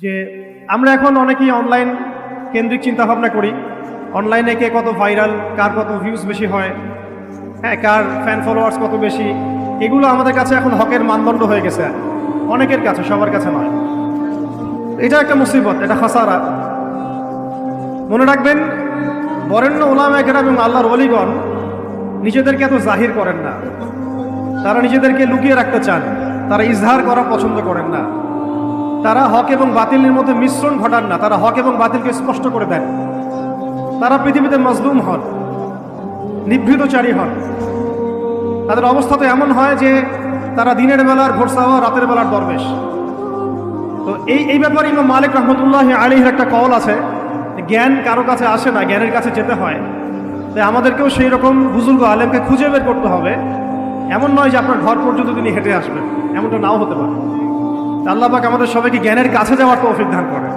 যে আমরা এখন অনেকেই অনলাইন কেন্দ্রিক চিন্তা ভাবনা করি। অনলাইনে কে কত ভাইরাল, কার কত ভিউজ বেশি হয়, হ্যাঁ, কার ফ্যান ফলোয়ার্স কত বেশি, এগুলো আমাদের কাছে এখন হকের মানদণ্ড হয়ে গেছে, অনেকের কাছে, সবার কাছে নয়। এটা একটা মুসিবত, এটা খাসারা। মনে রাখবেন, বরেণ্য ওলামায়ে কেরাম এবং আল্লাহর ওলিগণ নিজেদেরকে এত জাহির করেন না, তারা নিজেদেরকে লুকিয়ে রাখতে চান, তারা ইজহার করা পছন্দ করেন না, তারা হক এবং বাতিলের মধ্যে মিশ্রণ ঘটান না, তারা হক এবং বাতিলকে স্পষ্ট করে দেন। তারা পৃথিবীতে মজলুম হন, নিভৃতচারী হন। তাদের অবস্থা তো এমন হয় যে তারা দিনের বেলার ঘোরসাওয়া, রাতের বেলার দরবেশ। তো এই ব্যাপারে ইমাম মালিক রহমতুল্লাহ আলাইহির একটা কল আছে, জ্ঞান কারো কাছে আসে না, জ্ঞানের কাছে যেতে হয়। তাই আমাদেরকেও সেই রকম বুজুর্গ আলেমকে খুঁজে বের করতে হবে। এমন নয় যে আপনার ঘর পর্যন্ত তিনি হেঁটে আসবেন, এমনটা নাও হতে পারে। আল্লাহ পাক আমাদের সবাইকে জ্ঞানের কাছে যাওয়ার তৌফিক দান করে।